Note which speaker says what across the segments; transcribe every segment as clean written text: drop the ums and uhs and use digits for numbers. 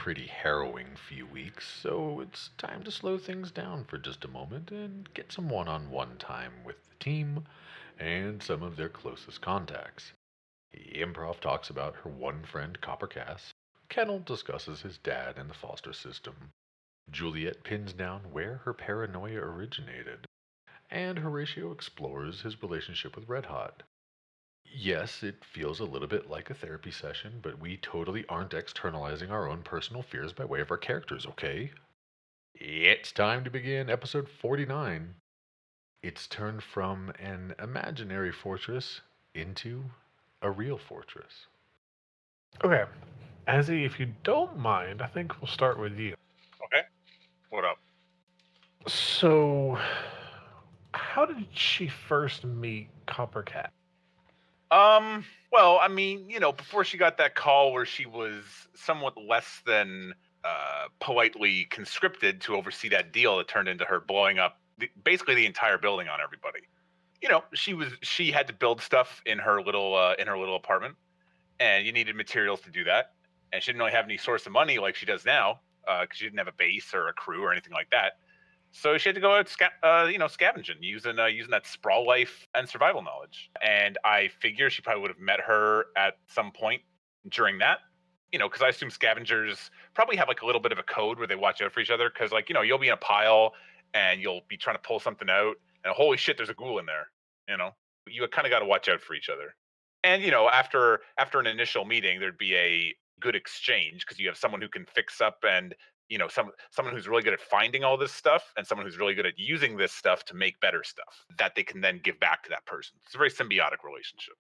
Speaker 1: pretty harrowing few weeks, so it's time to slow things down for just a moment and get some one on one time with the team and some of their closest contacts. Improv talks about her one friend, Copper Cass. Kennel discusses his dad and the foster system. Juliet pins down where her paranoia originated. And Horatio explores his relationship with Red Hot. Yes, it feels a little bit like a therapy session, but we totally aren't externalizing our own personal fears by way of our characters, okay? It's time to begin episode 49. It's turned from an imaginary fortress into a real fortress.
Speaker 2: Okay. Azzy, if you don't mind, I think we'll start with you.
Speaker 3: Okay. What up?
Speaker 2: So, how did she first meet Coppercat?
Speaker 3: Well, I mean, before she got that call where she was somewhat less than politely conscripted to oversee that deal that turned into her blowing up basically the entire building on everybody. She had to build stuff in her little apartment, and you needed materials to do that. And she didn't really have any source of money like she does now, because she didn't have a base or a crew or anything like that. So she had to go out scavenging using that sprawl life and survival knowledge. And I figure she probably would have met her at some point during that. Because I assume scavengers probably have like a little bit of a code where they watch out for each other. Because you'll be in a pile and you'll be trying to pull something out, and holy shit, there's a ghoul in there. You kind of got to watch out for each other. And after an initial meeting, there'd be a good exchange because you have someone who can fix up and someone who's really good at finding all this stuff and someone who's really good at using this stuff to make better stuff that they can then give back to that person. It's a very symbiotic relationship.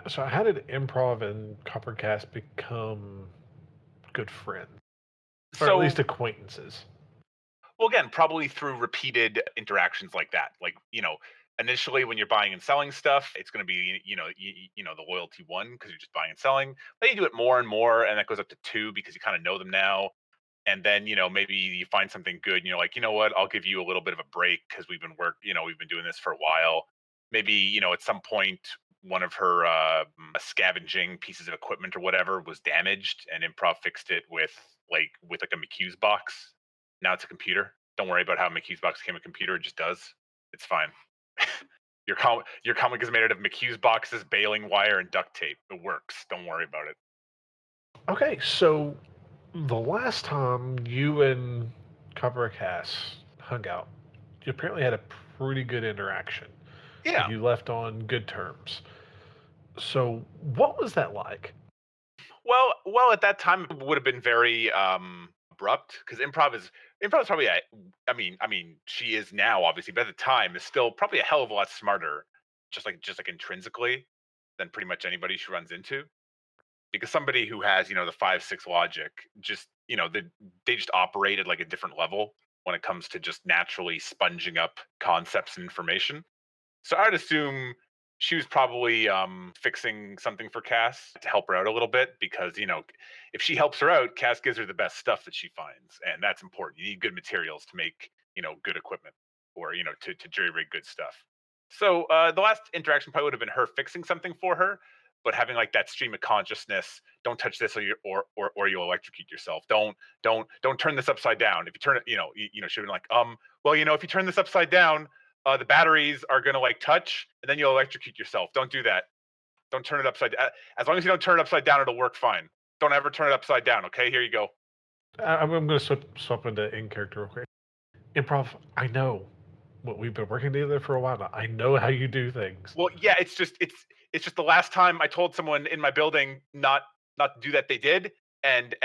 Speaker 2: So, how did Improv and Coppercast become good friends? Or at
Speaker 3: So,
Speaker 2: least acquaintances?
Speaker 3: well, again, probably through repeated interactions like that. Like, initially when you're buying and selling stuff, it's going to be, the loyalty one because you're just buying and selling. Then you do it more and more, and that goes up to two because you kind of know them now. And then maybe you find something good and you're like, you know what, I'll give you a little bit of a break because we've been doing this for a while. Maybe at some point one of her scavenging pieces of equipment or whatever was damaged, and Improv fixed it with a McHugh's box. Now it's a computer. Don't worry about how McHugh's box became a computer. It just does. It's fine. Your comic is made out of McHugh's boxes, baling wire, and duct tape. It works. Don't worry about it.
Speaker 2: Okay, so the last time you and Coppercast hung out, you apparently had a pretty good interaction.
Speaker 3: Yeah.
Speaker 2: You left on good terms. So, what was that like?
Speaker 3: Well, at that time it would have been very abrupt because improv is probably I mean she is now obviously, but at the time is still probably a hell of a lot smarter, just like intrinsically than pretty much anybody she runs into. Because somebody who has the 5-6 logic just they just operate at like a different level when it comes to just naturally sponging up concepts and information. So I'd assume she was probably fixing something for Cass to help her out a little bit because if she helps her out, Cass gives her the best stuff that she finds, and that's important. You need good materials to make good equipment, or to jury rig good stuff. So the last interaction probably would have been her fixing something for her, but having like that stream of consciousness. Don't touch this, or you'll electrocute yourself. Don't turn this upside down. If you turn it, she'd been like, well, if you turn this upside down, the batteries are gonna like touch, and then you'll electrocute yourself. Don't do that. Don't turn it upside down. As long as you don't turn it upside down, it'll work fine. Don't ever turn it upside down. Okay, here you go.
Speaker 2: I'm going to swap into in character real quick. Improv, I know what we've been working together for a while now. I know how you do things.
Speaker 3: Well, yeah, it's just the last time I told someone in my building not to do that, they did, and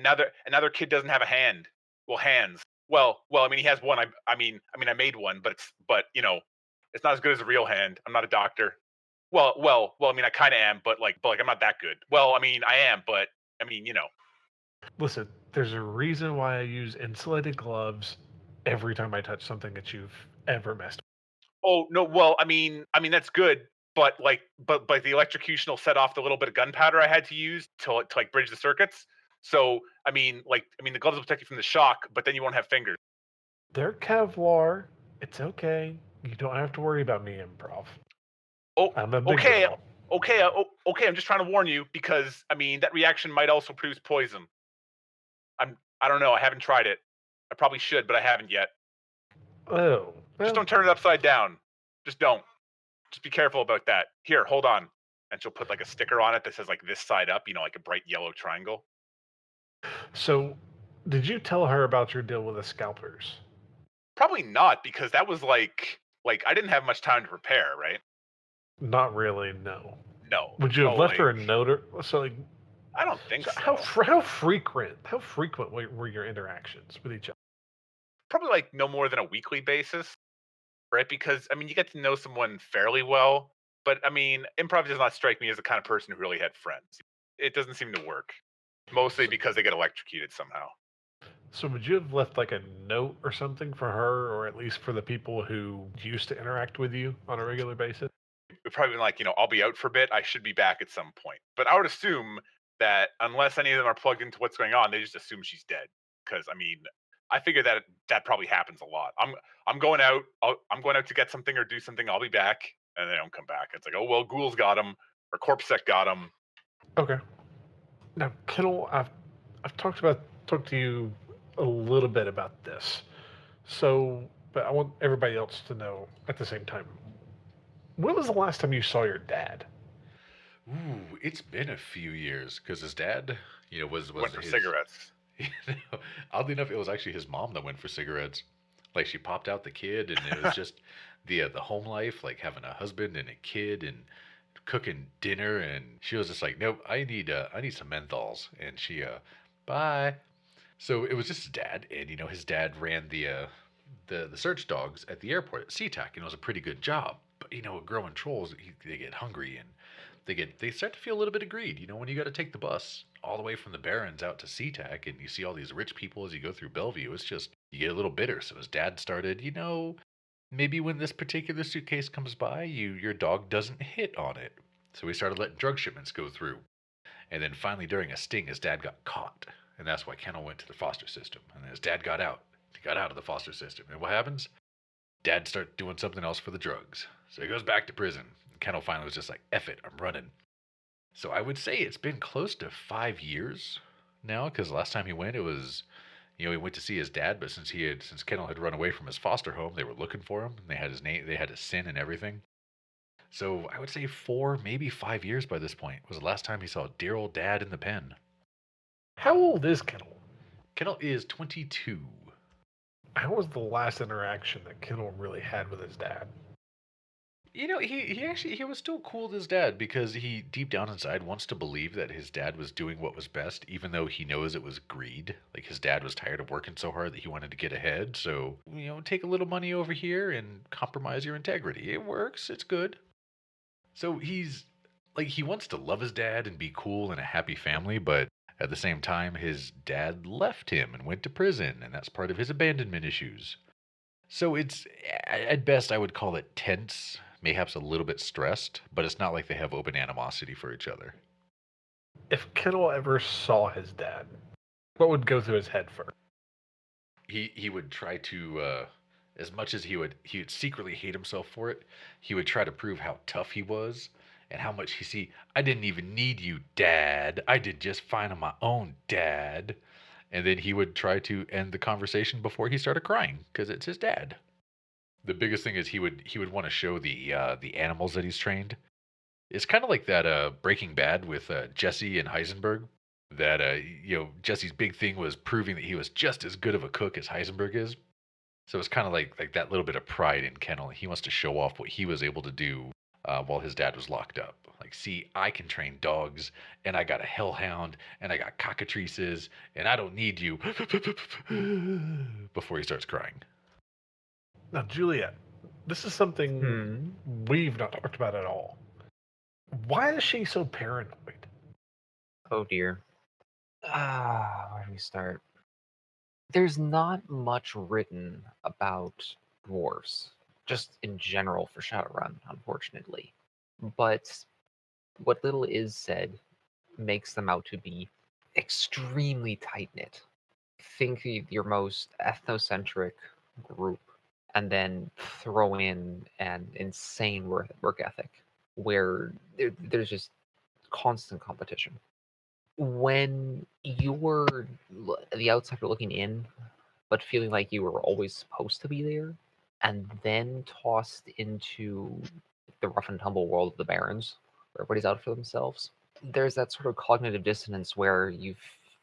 Speaker 3: now their kid doesn't have a hand. Well, hands. Well, I mean, he has one. I made one, but it's not as good as a real hand. I'm not a doctor. Well. I mean, I kind of am, but I'm not that good. Well, I mean, I am, but I mean.
Speaker 2: Listen, there's a reason why I use insulated gloves every time I touch something that you've ever messed
Speaker 3: Oh no, well, I mean that's good, but the electrocution will set off the little bit of gunpowder I had to use to like bridge the circuits. So the gloves will protect you from the shock, but then you won't have fingers.
Speaker 2: with. They're Kevlar. It's okay. You don't have to worry about me, Improv.
Speaker 3: Oh,
Speaker 2: I'm a big
Speaker 3: okay,
Speaker 2: girl.
Speaker 3: okay. I'm just trying to warn you because I mean that reaction might also produce poison. I don't know. I haven't tried it. I probably should, but I haven't yet.
Speaker 2: Oh,
Speaker 3: Just
Speaker 2: well,
Speaker 3: don't turn it upside down. Just don't. Just be careful about that. Here, hold on. And she'll put like a sticker on it that says like this side up, like a bright yellow triangle.
Speaker 2: so did you tell her about your deal with the scalpers?
Speaker 3: Probably not, because that was like I didn't have much time to prepare, right?
Speaker 2: Not really, no.
Speaker 3: No.
Speaker 2: Would you
Speaker 3: So
Speaker 2: have left
Speaker 3: like
Speaker 2: her a note or so? Like,
Speaker 3: I don't think
Speaker 2: so
Speaker 3: so.
Speaker 2: how frequent were your interactions with each other?
Speaker 3: Probably like no more than a weekly basis, right? Because I mean, you get to know someone fairly well, but I mean, improv does not strike me as the kind of person who really had friends. It doesn't seem to work, mostly
Speaker 2: So,
Speaker 3: because they get electrocuted somehow.
Speaker 2: so would you have left like a note or something for her, or at least for the people who used to interact with you on a regular basis?
Speaker 3: We've probably been like, I'll be out for a bit. I should be back at some point. But I would assume that unless any of them are plugged into what's going on, they just assume she's dead. Because I mean, I figure that probably happens a lot. I'm going out. I'm going out to get something or do something. I'll be back, and they don't come back. It's like, oh well, ghouls got him or corpsec got him.
Speaker 2: Okay. Now, Kennel, I've talked to you a little bit about this. So, but I want everybody else to know at the same time. When was the last time you saw your dad?
Speaker 1: Ooh, it's been a few years because his dad, was
Speaker 3: Went for
Speaker 1: his.
Speaker 3: cigarettes.
Speaker 1: Oddly enough, it was actually his mom that went for cigarettes. Like she popped out the kid, and it was just the home life, like having a husband and a kid and cooking dinner, and she was just like, nope, I need some menthols, and she bye. So it was just his dad, and his dad ran the search dogs at the airport at SeaTac, and it was a pretty good job. But growing trolls, they get hungry and they start to feel a little bit of greed. When you got to take the bus all the way from the Barrens out to SeaTac, and you see all these rich people as you go through Bellevue, it's just you get a little bitter. So his dad started, maybe when this particular suitcase comes by, your dog doesn't hit on it. So he started letting drug shipments go through. And then finally, during a sting, his dad got caught. And that's why Kennel went to the foster system. And then his dad got out. He got out of the foster system. And what happens? Dad starts doing something else for the drugs. So he goes back to prison. And Kennel finally was just like, F it, I'm running. So I would say it's been close to 5 years now, because last time he went, it was, he went to see his dad, but since Kennel had run away from his foster home, they were looking for him. And they had his name, they had his sin and everything. So I would say 4, maybe 5 years by this point was the last time he saw dear old dad in the pen.
Speaker 2: How old is Kennel?
Speaker 1: Kennel is 22.
Speaker 2: How was the last interaction that Kennel really had with his dad?
Speaker 1: He was still cool with his dad because he deep down inside wants to believe that his dad was doing what was best, even though he knows it was greed. Like his dad was tired of working so hard that he wanted to get ahead. So, take a little money over here and compromise your integrity. It works. It's good. So he wants to love his dad and be cool and a happy family, but at the same time, his dad left him and went to prison, and that's part of his abandonment issues. So it's, at best, I would call it tense, mayhaps a little bit stressed, but it's not like they have open animosity for each other.
Speaker 2: If Kennel ever saw his dad, what would go through his head first?
Speaker 1: He would try to, as much as he would secretly hate himself for it, he would try to prove how tough he was and how much I didn't even need you, Dad. I did just fine on my own, Dad. And then he would try to end the conversation before he started crying because it's his dad. The biggest thing is he would want to show the animals that he's trained. It's kind of like that Breaking Bad with Jesse and Heisenberg. That Jesse's big thing was proving that he was just as good of a cook as Heisenberg is. So it's kind of like that little bit of pride in Kennel. He wants to show off what he was able to do while his dad was locked up. Like, see, I can train dogs, and I got a hellhound, and I got cockatrices, and I don't need you. Before he starts crying.
Speaker 2: Now, Juliet, this is something we've not talked about at all. Why is she so paranoid?
Speaker 4: Oh dear. Where do we start? There's not much written about dwarves, just in general for Shadowrun, unfortunately. But what little is said makes them out to be extremely tight-knit. Think your most ethnocentric group, and then throw in an insane work ethic, where there's just constant competition. When you were the outsider looking in, but feeling like you were always supposed to be there, and then tossed into the rough and tumble world of the Barons, where everybody's out for themselves, there's that sort of cognitive dissonance where you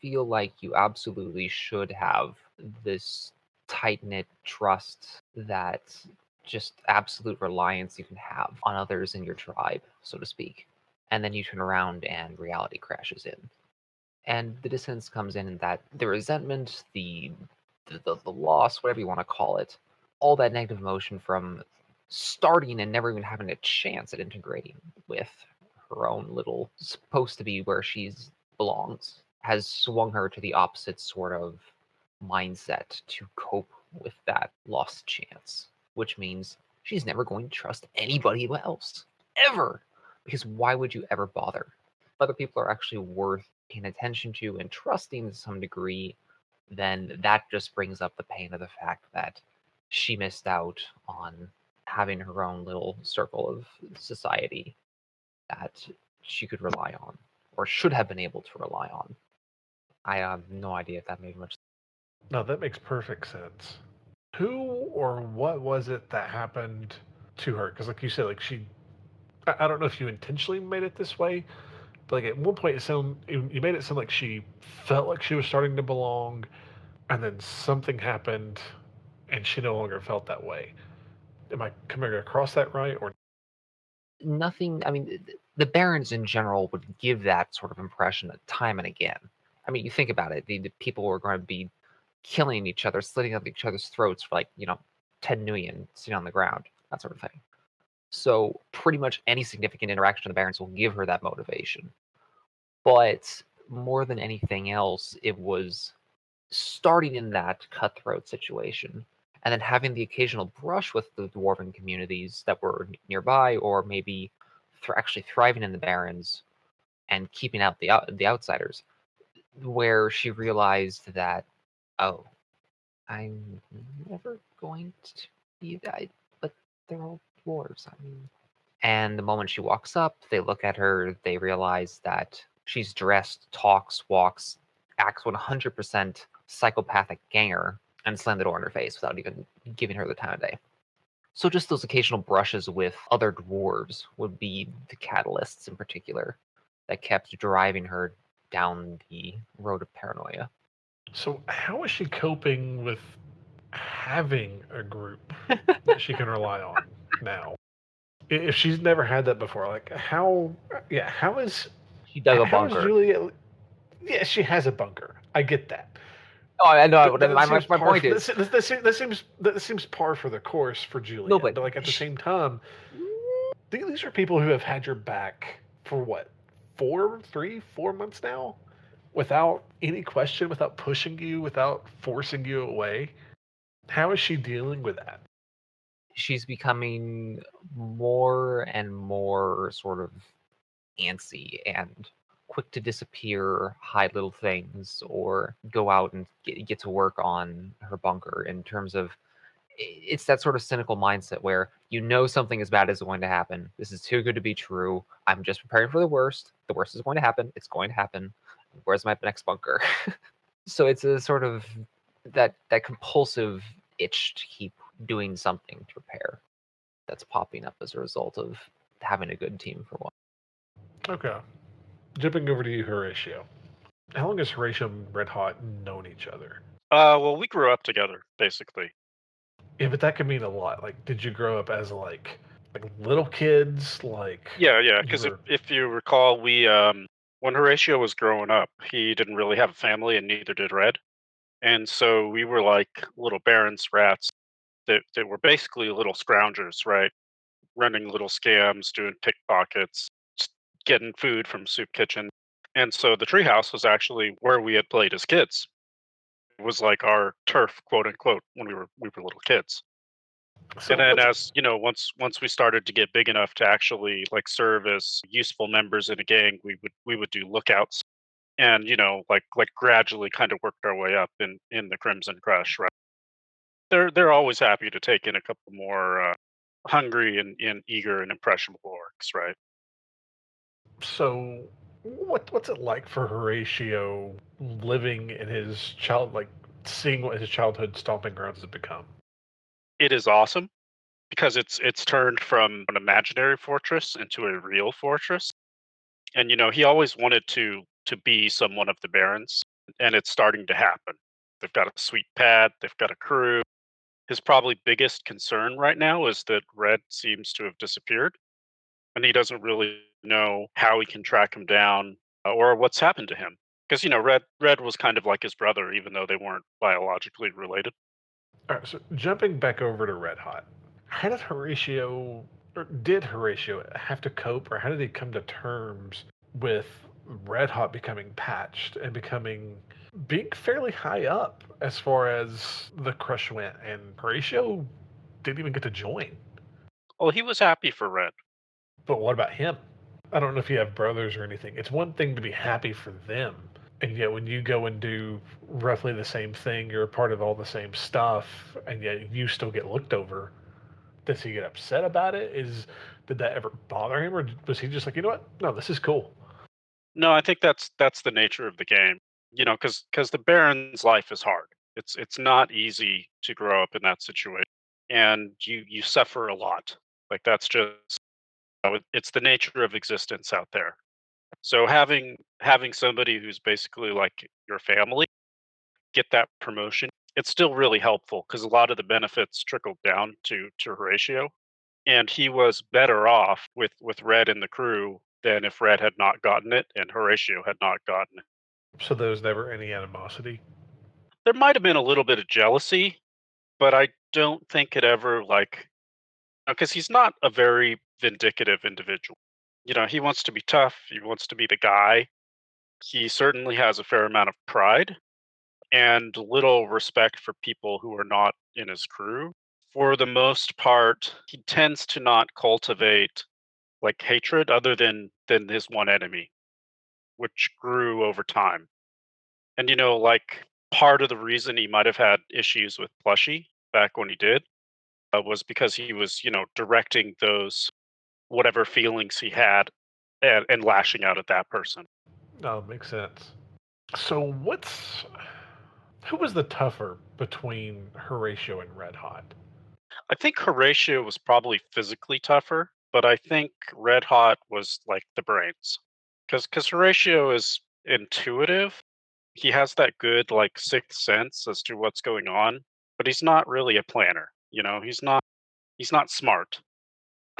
Speaker 4: feel like you absolutely should have this tight knit trust, that just absolute reliance you can have on others in your tribe, so to speak. And then you turn around and reality crashes in. And the dissonance comes in that the resentment, the loss, whatever you want to call it, all that negative emotion from starting and never even having a chance at integrating with her own little supposed to be where she's belongs has swung her to the opposite sort of mindset to cope with that lost chance, which means she's never going to trust anybody else ever, because why would you ever bother? Other people are actually worth paying attention to and trusting to some degree, then that just brings up the pain of the fact that she missed out on having her own little circle of society that she could rely on, or should have been able to rely on. I have no idea if that made much.
Speaker 2: No, that makes perfect sense. Who or what was it that happened to her? Because, like you said, like I don't know if you intentionally made it this way, but like at one point, you made it sound like she felt like she was starting to belong, and then something happened, and she no longer felt that way. Am I coming across that right? Or
Speaker 4: Nothing. I mean, the barons in general would give that sort of impression time and again. I mean, you think about it, the people were going to be killing each other, slitting up each other's throats for like 10 million sitting on the ground, that sort of thing. So pretty much any significant interaction with the barons will give her that motivation. But more than anything else, it was starting in that cutthroat situation and then having the occasional brush with the dwarven communities that were nearby, or maybe actually thriving in the barrens and keeping out the outsiders, where she realized that, oh, I'm never going to be that, but they're all dwarves. I mean, and the moment she walks up, they look at her, they realize that she's dressed, talks, walks, acts 100% psychopathic ganger, and slam the door in her face without even giving her the time of day. So just those occasional brushes with other dwarves would be the catalysts in particular that kept driving her down the road of paranoia.
Speaker 2: so, how is she coping with having a group that she can rely on now? If she's never had that before, like how? Yeah,
Speaker 4: She dug a
Speaker 2: how is
Speaker 4: bunker.
Speaker 2: Juliet? Yeah, she has a bunker. I get that.
Speaker 4: Oh, I know.
Speaker 2: But that seems
Speaker 4: My
Speaker 2: par.
Speaker 4: point is,
Speaker 2: That seems par for the course for
Speaker 4: no,
Speaker 2: Juliet.
Speaker 4: but
Speaker 2: But like at the same time, these are people who have had your back for what, 4 months now, without any question, without pushing you, without forcing you away. How is she dealing with that?
Speaker 4: she's becoming more and more sort of antsy and quick to disappear, hide little things, or go out and get to work on her bunker. In terms of, it's that sort of cynical mindset where something as bad is going to happen. This is too good to be true. I'm just preparing for the worst. The worst is going to happen. It's going to happen. Where's my next bunker? So it's a sort of that compulsive itch to keep doing something to repair that's popping up as a result of having a good team for one.
Speaker 2: Okay, jumping over to you, Horatio. How long has Horatio and Red Hot known each other?
Speaker 5: Well, we grew up together, basically.
Speaker 2: Yeah, but that could mean a lot. Like, did you grow up as like little kids? Like
Speaker 5: Yeah,
Speaker 2: you
Speaker 5: because
Speaker 2: were
Speaker 5: if you recall, when Horatio was growing up, he didn't really have a family, and neither did Red. And so we were like little Barons rats that were basically little scroungers, right? Running little scams, doing pickpockets, s- getting food from soup kitchen. And so the treehouse was actually where we had played as kids. It was like our turf, quote unquote, when we were little kids.
Speaker 2: so
Speaker 5: And then
Speaker 2: what's
Speaker 5: as once we started to get big enough to actually like serve as useful members in a gang, we would do lookouts and like gradually kind of worked our way up in the Crimson Crush, right? They're always happy to take in a couple more hungry and eager and impressionable orcs, right?
Speaker 2: so what's it like for Horatio living in his seeing what his childhood stomping grounds has become?
Speaker 5: It is awesome because it's turned from an imaginary fortress into a real fortress. And he always wanted to be someone of the Barons, and it's starting to happen. They've got a sweet pad, they've got a crew. His probably biggest concern right now is that Red seems to have disappeared, and he doesn't really know how he can track him down or what's happened to him. Because Red was kind of like his brother, even though they weren't biologically related.
Speaker 2: All right, so jumping back over to Red Hot, how did Horatio, or did Horatio have to cope, or how did he come to terms with Red Hot becoming patched and being fairly high up as far as the crush went, and Horatio didn't even get to join?
Speaker 5: Well, he was happy for Red.
Speaker 2: But what about him? I don't know if you have brothers or anything. It's one thing to be happy for them, and yet when you go and do roughly the same thing, you're a part of all the same stuff, and yet you still get looked over. Does he get upset about it? Did that ever bother him, or was he just like, you know what? No, this is cool.
Speaker 5: No, I think that's the nature of the game. Because the Baron's life is hard. It's not easy to grow up in that situation, and you suffer a lot. Like that's just it's the nature of existence out there. So having somebody who's basically like your family get that promotion, it's still really helpful because a lot of the benefits trickled down to Horatio, and he was better off with Red in the crew than if Red had not gotten it and Horatio had not gotten it.
Speaker 2: So there was never any animosity.
Speaker 5: There might have been a little bit of jealousy, but I don't think it ever like because he's not a very vindictive individual. He wants to be tough. He wants to be the guy. He certainly has a fair amount of pride and little respect for people who are not in his crew. For the most part, he tends to not cultivate like hatred other than his one enemy, which grew over time. And like part of the reason he might have had issues with Plushy back when he did was because he was, directing those whatever feelings he had and lashing out at that person.
Speaker 2: No, it makes sense. So who was the tougher between Horatio and Red Hot?
Speaker 5: I think Horatio was probably physically tougher, but I think Red Hot was like the brains. Because Horatio is intuitive. He has that good like sixth sense as to what's going on, but he's not really a planner. He's not smart.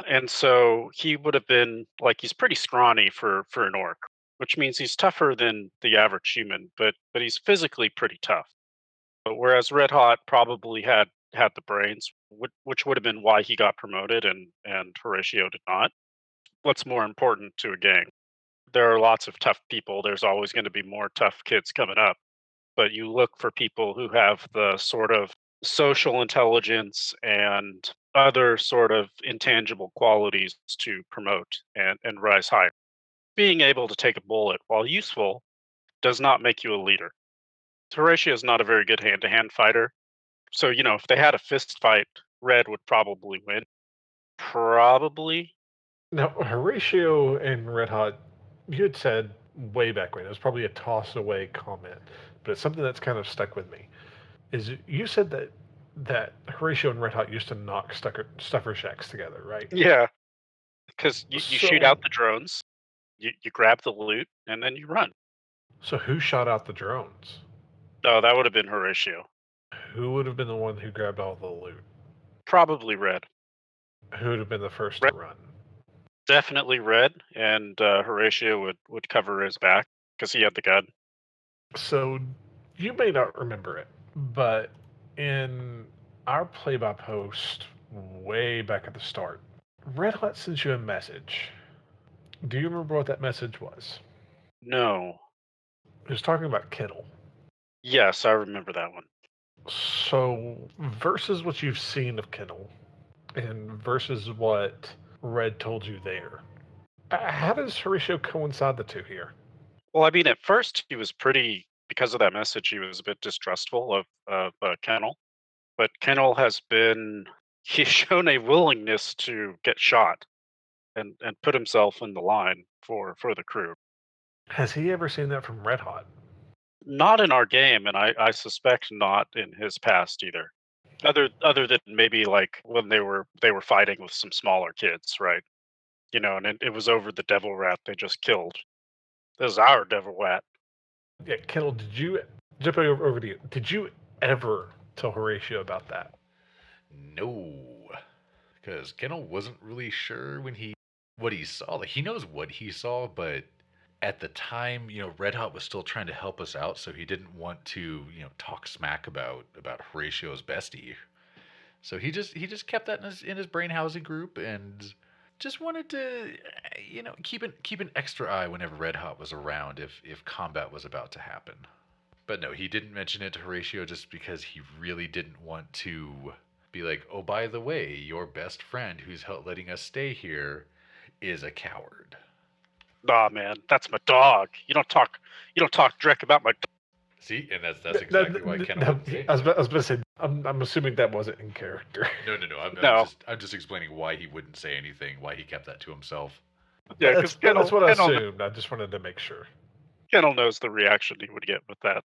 Speaker 5: And so he would have been like he's pretty scrawny for an orc, which means he's tougher than the average human, but he's physically pretty tough. But whereas Red Hot probably had the brains, which would have been why he got promoted and Horatio did not. What's more important to a gang? There are lots of tough people. There's always going to be more tough kids coming up, but you look for people who have the sort of social intelligence and other sort of intangible qualities to promote and rise higher. Being able to take a bullet, while useful, does not make you a leader. Horatio is not a very good hand to hand fighter. So, if they had a fist fight, Red would probably win. Probably.
Speaker 2: Now, Horatio and Red Hot, you had said way back when, it was probably a toss away comment, but it's something that's kind of stuck with me. Is you said that Horatio and Red Hot used to knock stuffer shacks together, right?
Speaker 5: Yeah. Because you shoot
Speaker 2: So,
Speaker 5: out the drones, you grab the loot, and then you run.
Speaker 2: so who shot out the drones?
Speaker 5: Oh, that would have been Horatio.
Speaker 2: Who would have been the one who grabbed all the loot?
Speaker 5: Probably Red.
Speaker 2: Who would have been the first to
Speaker 5: Red
Speaker 2: run?
Speaker 5: definitely Red, and Horatio would cover his back because he had the gun.
Speaker 2: So, you may not remember it, but in our play by post way back at the start, Red Hot sent you a message. Do you remember what that message was?
Speaker 5: No.
Speaker 2: It was talking about Kennel.
Speaker 5: Yes, I remember that one.
Speaker 2: So, versus what you've seen of Kennel, and versus what Red told you there, how does Horatio coincide the two here?
Speaker 5: Well, I mean, at first he was pretty because of that message. He was a bit distrustful of Kennel, but Kennel has been he's shown a willingness to get shot and put himself in the line for the crew.
Speaker 2: Has he ever seen that from Red Hot?
Speaker 5: Not in our game, and I suspect not in his past either. Other than maybe like when they were fighting with some smaller kids, right? And it was over the devil rat they just killed. This is our devil rat.
Speaker 2: Yeah, Kennel, did you jumping over to you? Did you ever tell Horatio about that?
Speaker 1: No, because Kennel wasn't really sure what he saw. Like he knows what he saw, but at the time, Red Hot was still trying to help us out, so he didn't want to, talk smack about Horatio's bestie. So he just kept that in his brain housing group and just wanted to, keep an extra eye whenever Red Hot was around if combat was about to happen. But no, he didn't mention it to Horatio just because he really didn't want to be like, oh, by the way, your best friend who's letting us stay here is a coward.
Speaker 5: Nah, man, that's my dog. You don't talk direct about my.
Speaker 1: See, and that's exactly why Kennel wouldn't say
Speaker 2: I was
Speaker 1: anything.
Speaker 2: about to say, I'm assuming that wasn't in character.
Speaker 1: No.
Speaker 5: No,
Speaker 1: I'm just explaining why he wouldn't say anything, why he kept that to himself.
Speaker 5: yeah,
Speaker 2: That's,
Speaker 5: because
Speaker 2: that's what I assumed. I just wanted to make sure.
Speaker 5: Kennel knows the reaction he would get with that.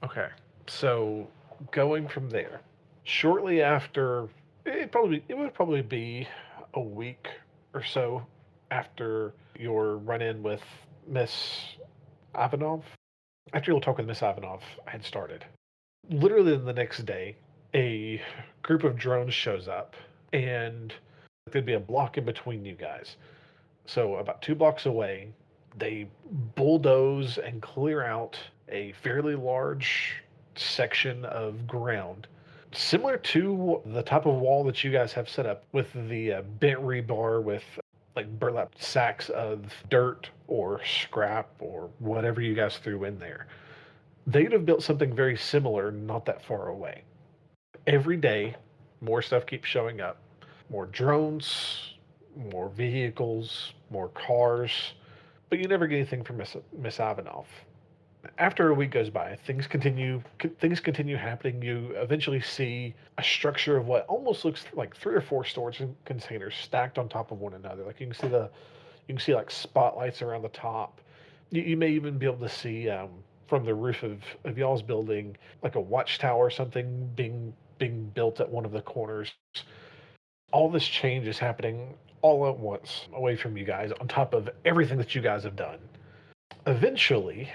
Speaker 2: Okay, so going from there, shortly after, it would probably be a week or so after your run-in with Miss Ivanov. After your talk with Miss Ivanov had started, literally the next day, a group of drones shows up, and there'd be a block in between you guys. So about 2 blocks away, they bulldoze and clear out a fairly large section of ground, similar to the type of wall that you guys have set up with the bent rebar with like burlap sacks of dirt or scrap or whatever you guys threw in there. They'd have built something very similar not that far away. Every day, more stuff keeps showing up. More drones, more vehicles, more cars, but you never get anything from Miss Ivanov. After a week goes by, things continue happening. You eventually see a structure of what almost looks like 3 or 4 storage containers stacked on top of one another. Like you can see like spotlights around the top. You may even be able to see from the roof of y'all's building like a watchtower or something being built at one of the corners. All this change is happening all at once away from you guys on top of everything that you guys have done. Eventually,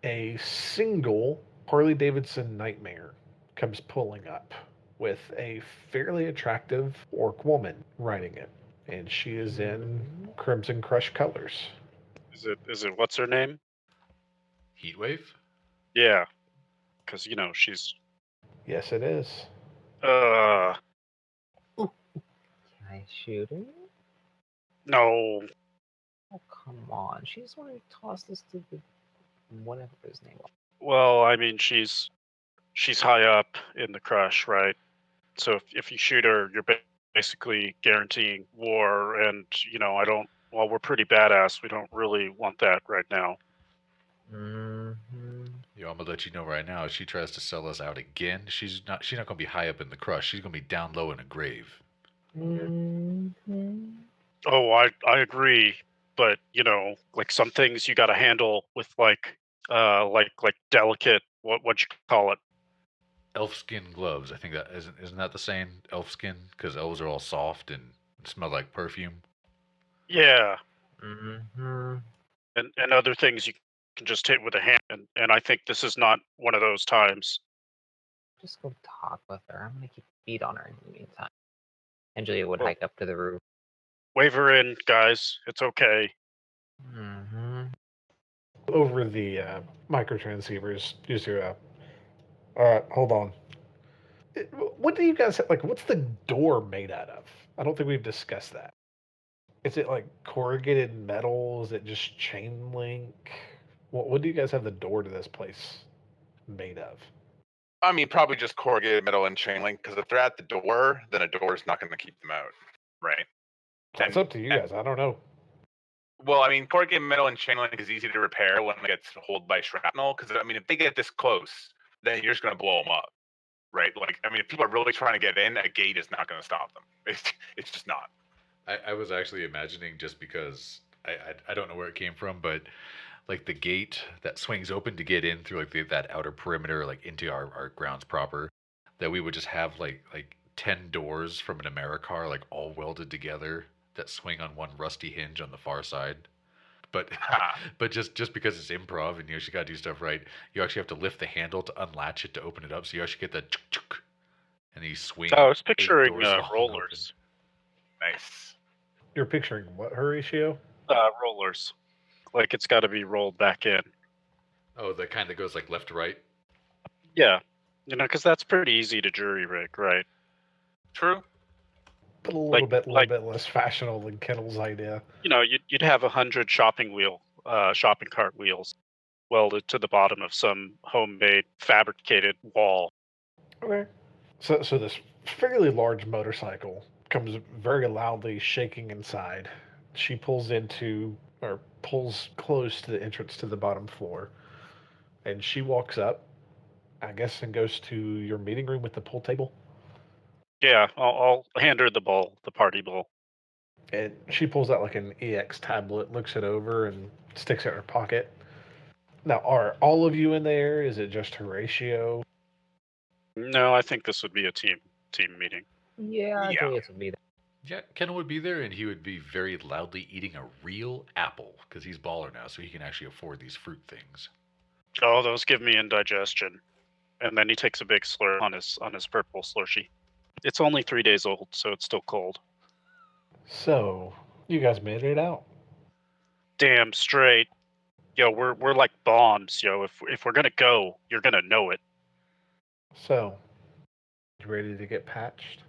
Speaker 2: a single Harley Davidson Nightmare comes pulling up with a fairly attractive orc woman riding it, and she is in Crimson Crush colors.
Speaker 5: Is it what's her name?
Speaker 1: Heatwave?
Speaker 5: Yeah, because she's
Speaker 2: Yes, it is.
Speaker 5: uh
Speaker 4: Can I shoot her?
Speaker 5: no.
Speaker 4: Oh, come on. She's the one who tossed this to the whatever his name was.
Speaker 5: Well, I mean she's high up in the crush, right? So if you shoot her, you're basically guaranteeing war, and I don't. Well, we're pretty badass. We don't really want that right now.
Speaker 4: Mm-hmm.
Speaker 1: I'm gonna let you know right now. If she tries to sell us out again, she's not. She's not gonna be high up in the crush. She's gonna be down low in a grave.
Speaker 4: Mm-hmm.
Speaker 5: Oh, I agree, but like some things you got to handle with like delicate what you call it.
Speaker 1: Elf skin gloves. I think that isn't that the same elf skin? Because elves are all soft and smell like perfume.
Speaker 5: Yeah,
Speaker 4: Mm-hmm.
Speaker 5: and other things you can just hit with a hand, and I think this is not one of those times.
Speaker 4: Just go talk with her. I'm gonna keep feet on her in the meantime. And Juliet would
Speaker 5: Well,
Speaker 4: hike up to the roof.
Speaker 5: wave her in, guys. It's okay.
Speaker 4: Mm-hmm.
Speaker 2: Over the microtransceivers, use your. All right, hold on. What do you guys have, like? What's the door made out of? I don't think we've discussed that. Is it like corrugated metal? Is it just chain link? What do you guys have the door to this place made of?
Speaker 3: I mean, probably just corrugated metal and chain link. Because if they're at the door, then a door is not going to keep them out, right?
Speaker 2: That's up to you guys. I don't know.
Speaker 3: Well, I mean, corrugated metal and chain link is easy to repair when it gets holed by shrapnel. Because I mean, if they get this close, then you're just going to blow them up, right? Like, I mean, if people are really trying to get in, a gate is not going to stop them. It's just not.
Speaker 1: I was actually imagining just because I don't know where it came from, but like the gate that swings open to get in through like that outer perimeter, like into our grounds proper, that we would just have like 10 doors from an Americar like all welded together that swing on one rusty hinge on the far side. But but just because it's improv and you actually got to do stuff right, you actually have to lift the handle to unlatch it to open it up. So you actually get that chuk chuk, and you swing
Speaker 5: I was
Speaker 1: 8
Speaker 5: picturing
Speaker 1: doors long open.
Speaker 5: rollers.
Speaker 3: Nice.
Speaker 2: You're picturing what, Horatio?
Speaker 5: Rollers. Like it's got to be rolled back in.
Speaker 1: Oh, the kind that goes like left to right.
Speaker 5: Yeah. Because that's pretty easy to jury rig, right?
Speaker 3: True.
Speaker 2: But a
Speaker 5: Like-
Speaker 2: little
Speaker 5: like-
Speaker 2: bit less fashionable than Kennel's idea.
Speaker 5: You'd have 100 shopping cart wheels welded to the bottom of some homemade fabricated wall.
Speaker 2: Okay. So this fairly large motorcycle comes very loudly shaking inside. She pulls close to the entrance to the bottom floor. And she walks up, I guess, and goes to your meeting room with the pool table.
Speaker 5: Yeah, I'll hand her the party bowl.
Speaker 2: And she pulls out like an EX tablet, looks it over, and sticks it in her pocket. Now, are all of you in there? Is it just Horatio?
Speaker 5: No, I think this would be a team meeting.
Speaker 4: Yeah,
Speaker 3: Yeah.
Speaker 4: Juliet would be there.
Speaker 1: Yeah, Kennel would be there, and he would be very loudly eating a real apple because he's baller now, so he can actually afford these fruit things.
Speaker 5: Oh, those give me indigestion. And then he takes a big slurp on his purple slurshie. It's only 3 days old, so it's still cold.
Speaker 2: So, you guys made it out.
Speaker 5: Damn straight. Yo, we're like bombs, yo. If we're gonna go, you're gonna know it.
Speaker 2: So, you ready to get patched?